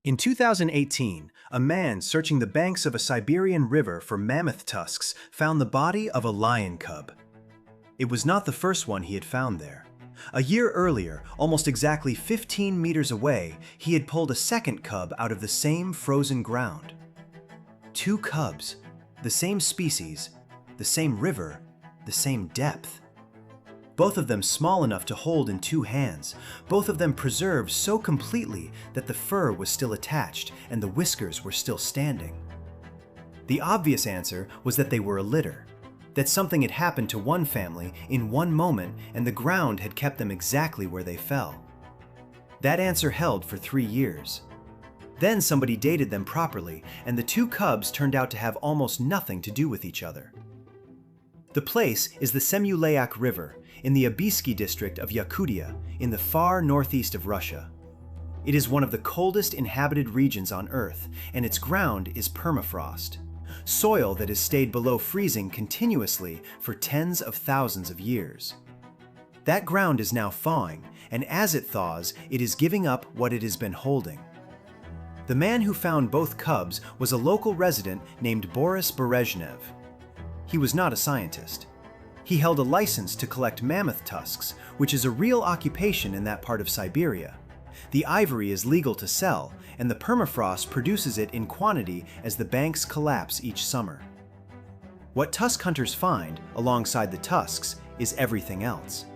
In 2018, a man searching the banks of a Siberian river for mammoth tusks found the body of a lion cub. It was not the first one he had found there. A year earlier, almost exactly 15 meters away, he had pulled a second cub out of the same frozen ground. Two cubs, the same species, the same river, the same depth. Both of them small enough to hold in two hands, both of them preserved so completely that the fur was still attached and the whiskers were still standing. The obvious answer was that they were a litter, that something had happened to one family in one moment and the ground had kept them exactly where they fell. That answer held for 3 years. Then somebody dated them properly, and the two cubs turned out to have almost nothing to do with each other. The place is the Semyuelyakh River in the Boeskorov district of Yakutia in the far northeast of Russia. It is one of the coldest inhabited regions on Earth, and its ground is permafrost, soil that has stayed below freezing continuously for tens of thousands of years. That ground is now thawing, and as it thaws, it is giving up what it has been holding. The man who found both cubs was a local resident named Boris Berezhnev. He was not a scientist. He held a license to collect mammoth tusks, which is a real occupation in that part of Siberia. The ivory is legal to sell, and the permafrost produces it in quantity as the banks collapse each summer. What tusk hunters find, alongside the tusks, is everything else.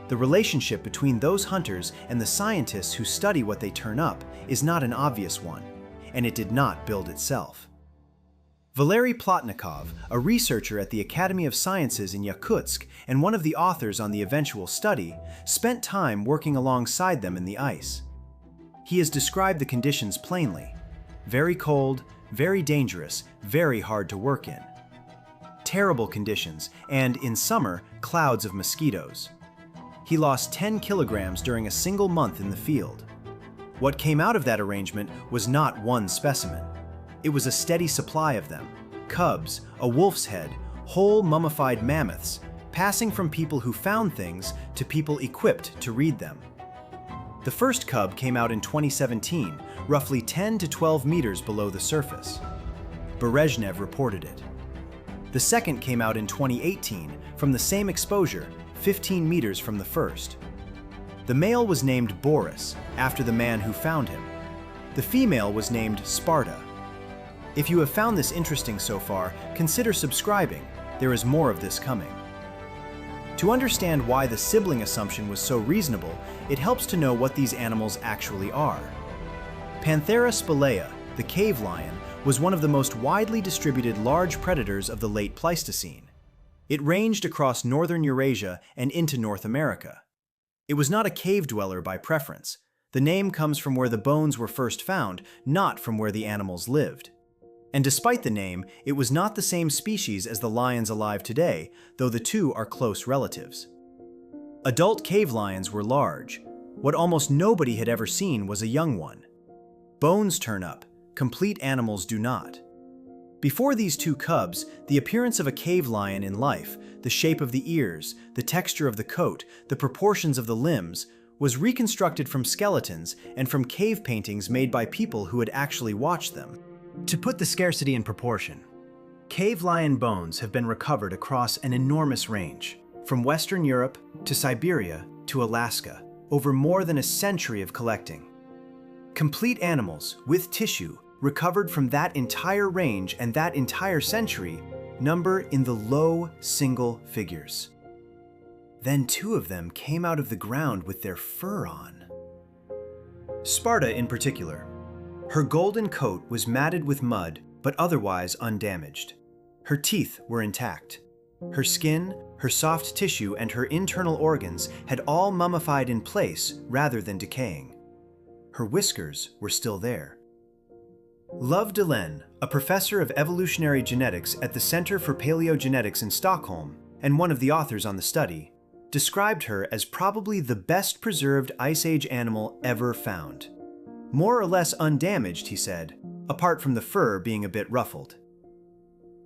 The relationship between those hunters and the scientists who study what they turn up is not an obvious one, and it did not build itself. Valery Plotnikov, a researcher at the Academy of Sciences in Yakutsk and one of the authors on the eventual study, spent time working alongside them in the ice. He has described the conditions plainly: very cold, very dangerous, very hard to work in. Terrible conditions, and in summer, clouds of mosquitoes. He lost 10 kilograms during a single month in the field. What came out of that arrangement was not one specimen. It was a steady supply of them, cubs, a wolf's head, whole mummified mammoths, passing from people who found things to people equipped to read them. The first cub came out in 2017, roughly 10 to 12 meters below the surface. Berezhnev reported it. The second came out in 2018 from the same exposure, 15 meters from the first. The male was named Boris, after the man who found him. The female was named Sparta. If you have found this interesting so far, consider subscribing. There is more of this coming. To understand why the sibling assumption was so reasonable, it helps to know what these animals actually are. Panthera spelaea, the cave lion, was one of the most widely distributed large predators of the late Pleistocene. It ranged across northern Eurasia and into North America. It was not a cave dweller by preference. The name comes from where the bones were first found, not from where the animals lived. And despite the name, it was not the same species as the lions alive today, though the two are close relatives. Adult cave lions were large. What almost nobody had ever seen was a young one. Bones turn up, complete animals do not. Before these two cubs, the appearance of a cave lion in life, the shape of the ears, the texture of the coat, the proportions of the limbs, was reconstructed from skeletons and from cave paintings made by people who had actually watched them. To put the scarcity in proportion, cave lion bones have been recovered across an enormous range, from Western Europe to Siberia to Alaska, over more than a century of collecting. Complete animals, with tissue, recovered from that entire range and that entire century, number in the low single figures. Then two of them came out of the ground with their fur on. Sparta in particular. Her golden coat was matted with mud, but otherwise undamaged. Her teeth were intact. Her skin, her soft tissue, and her internal organs had all mummified in place rather than decaying. Her whiskers were still there. Love Delaine, a professor of evolutionary genetics at the Center for Paleogenetics in Stockholm, and one of the authors on the study, described her as probably the best preserved Ice Age animal ever found. More or less undamaged, he said, apart from the fur being a bit ruffled.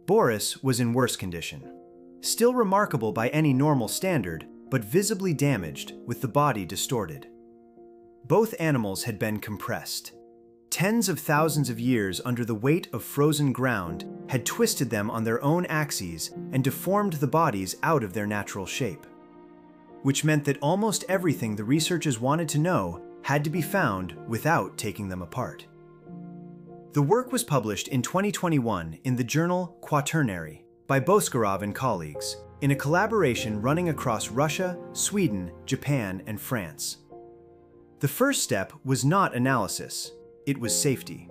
Boris was in worse condition. Still remarkable by any normal standard, but visibly damaged, with the body distorted. Both animals had been compressed. Tens of thousands of years under the weight of frozen ground had twisted them on their own axes and deformed the bodies out of their natural shape, which meant that almost everything the researchers wanted to know had to be found without taking them apart. The work was published in 2021 in the journal Quaternary by Boeskorov and colleagues in a collaboration running across Russia, Sweden, Japan, and France. The first step was not analysis, it was safety.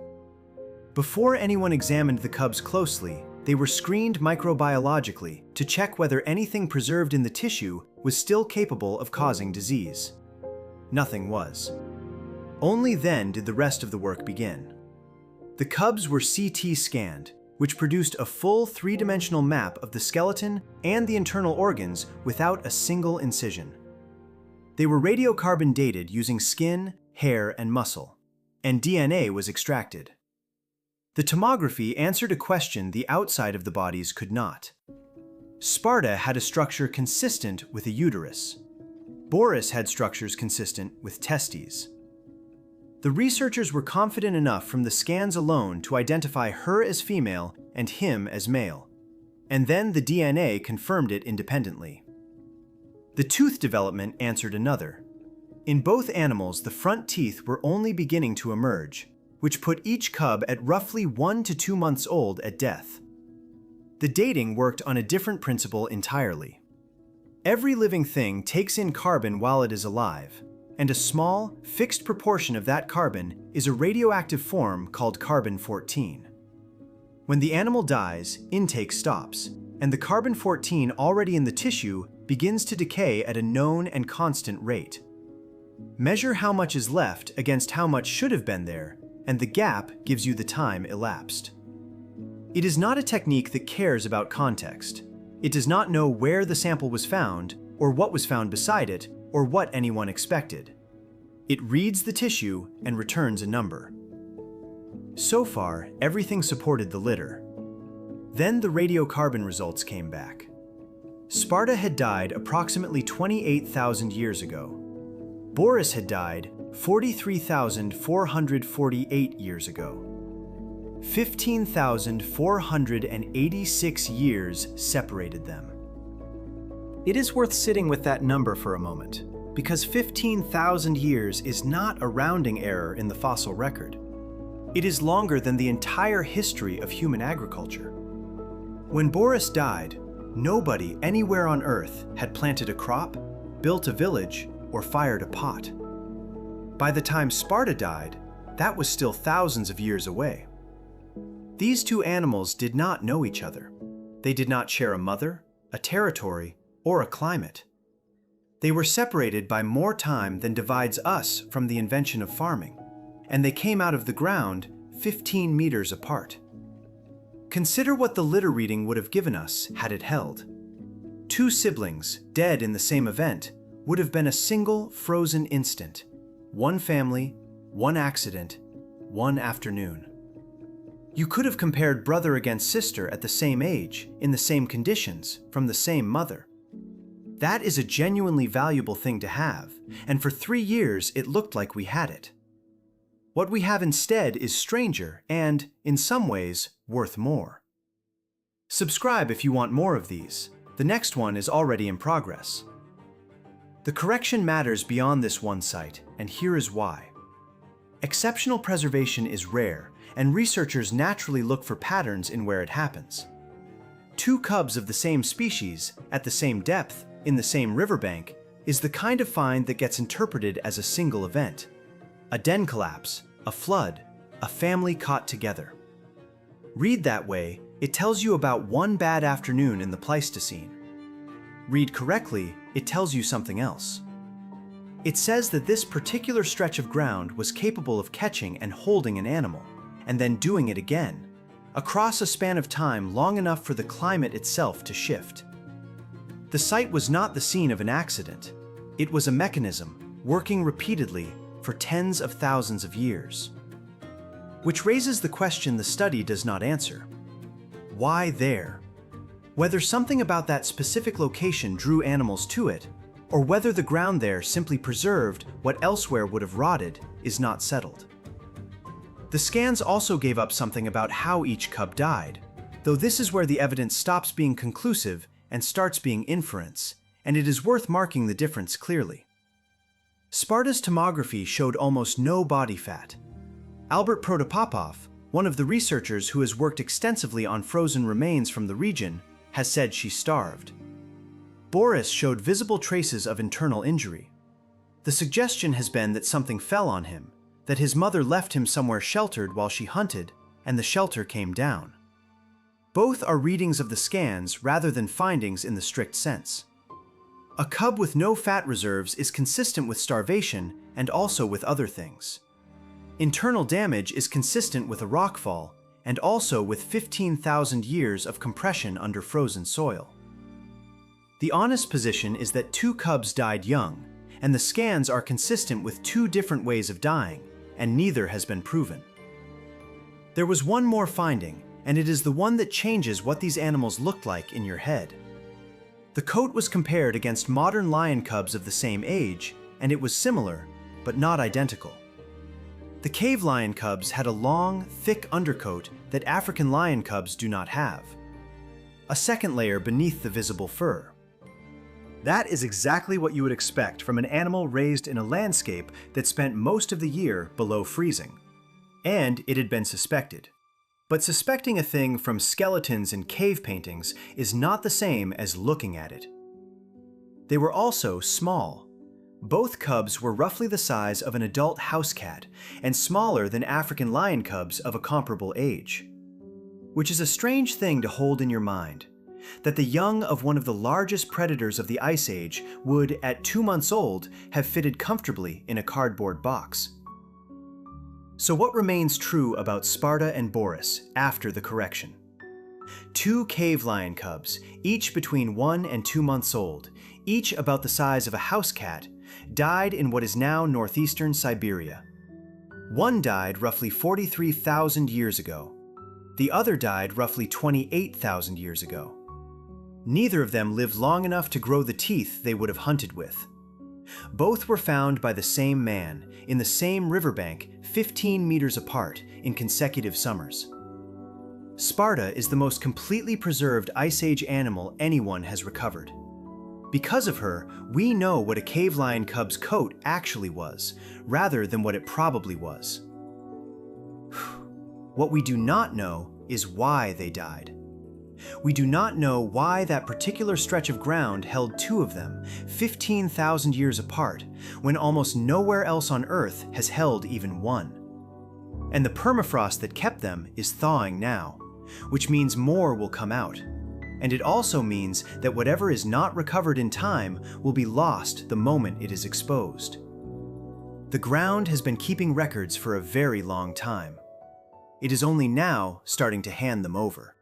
Before anyone examined the cubs closely, they were screened microbiologically to check whether anything preserved in the tissue was still capable of causing disease. Nothing was. Only then did the rest of the work begin. The cubs were CT scanned, which produced a full three-dimensional map of the skeleton and the internal organs without a single incision. They were radiocarbon dated using skin, hair, and muscle, and DNA was extracted. The tomography answered a question the outside of the bodies could not. Sparta had a structure consistent with a uterus. Boris had structures consistent with testes. The researchers were confident enough from the scans alone to identify her as female and him as male, and then the DNA confirmed it independently. The tooth development answered another. In both animals, the front teeth were only beginning to emerge, which put each cub at roughly 1 to 2 months old at death. The dating worked on a different principle entirely. Every living thing takes in carbon while it is alive, and a small, fixed proportion of that carbon is a radioactive form called carbon-14. When the animal dies, intake stops, and the carbon-14 already in the tissue begins to decay at a known and constant rate. Measure how much is left against how much should have been there, and the gap gives you the time elapsed. It is not a technique that cares about context. It does not know where the sample was found, or what was found beside it, or what anyone expected. It reads the tissue and returns a number. So far, everything supported the litter. Then the radiocarbon results came back. Sparta had died approximately 28,000 years ago. Boris had died 43,448 years ago. 15,486 years separated them. It is worth sitting with that number for a moment, because 15,000 years is not a rounding error in the fossil record. It is longer than the entire history of human agriculture. When Boris died, nobody anywhere on Earth had planted a crop, built a village, or fired a pot. By the time Sparta died, that was still thousands of years away. These two animals did not know each other. They did not share a mother, a territory, or a climate. They were separated by more time than divides us from the invention of farming, and they came out of the ground 15 meters apart. Consider what the litter reading would have given us had it held. Two siblings, dead in the same event, would have been a single frozen instant. One family, one accident, one afternoon. You could have compared brother against sister at the same age, in the same conditions, from the same mother. That is a genuinely valuable thing to have, and for 3 years it looked like we had it. What we have instead is stranger and, in some ways, worth more. Subscribe if you want more of these. The next one is already in progress. The correction matters beyond this one site, and here is why. Exceptional preservation is rare, and researchers naturally look for patterns in where it happens. Two cubs of the same species, at the same depth, in the same riverbank, is the kind of find that gets interpreted as a single event. A den collapse, a flood, a family caught together. Read that way, it tells you about one bad afternoon in the Pleistocene. Read correctly, it tells you something else. It says that this particular stretch of ground was capable of catching and holding an animal, and then doing it again, across a span of time long enough for the climate itself to shift. The site was not the scene of an accident. It was a mechanism, working repeatedly for tens of thousands of years. Which raises the question the study does not answer. Why there? Whether something about that specific location drew animals to it, or whether the ground there simply preserved what elsewhere would have rotted, is not settled. The scans also gave up something about how each cub died, though this is where the evidence stops being conclusive and starts being inference, and it is worth marking the difference clearly. Sparta's tomography showed almost no body fat. Albert Protopopov, one of the researchers who has worked extensively on frozen remains from the region, has said she starved. Boris showed visible traces of internal injury. The suggestion has been that something fell on him, that his mother left him somewhere sheltered while she hunted, and the shelter came down. Both are readings of the scans rather than findings in the strict sense. A cub with no fat reserves is consistent with starvation and also with other things. Internal damage is consistent with a rockfall and also with 15,000 years of compression under frozen soil. The honest position is that 2 cubs died young, and the scans are consistent with 2 different ways of dying, and neither has been proven. There was one more finding, and it is the one that changes what these animals looked like in your head. The coat was compared against modern lion cubs of the same age, and it was similar, but not identical. The cave lion cubs had a long, thick undercoat that African lion cubs do not have. A second layer beneath the visible fur. That is exactly what you would expect from an animal raised in a landscape that spent most of the year below freezing. And it had been suspected. But suspecting a thing from skeletons in cave paintings is not the same as looking at it. They were also small. Both cubs were roughly the size of an adult house cat and smaller than African lion cubs of a comparable age. Which is a strange thing to hold in your mind, that the young of one of the largest predators of the Ice Age would, at 2 months old, have fitted comfortably in a cardboard box. So what remains true about Sparta and Boris after the correction? 2 cave lion cubs, each between 1 and 2 months old, each about the size of a house cat, died in what is now northeastern Siberia. One died roughly 43,000 years ago. The other died roughly 28,000 years ago. Neither of them lived long enough to grow the teeth they would have hunted with. Both were found by the same man, in the same riverbank, 15 meters apart, in consecutive summers. Sparta is the most completely preserved Ice Age animal anyone has recovered. Because of her, we know what a cave lion cub's coat actually was, rather than what it probably was. What we do not know is why they died. We do not know why that particular stretch of ground held 2 of them, 15,000 years apart, when almost nowhere else on Earth has held even 1. And the permafrost that kept them is thawing now, which means more will come out. And it also means that whatever is not recovered in time will be lost the moment it is exposed. The ground has been keeping records for a very long time. It is only now starting to hand them over.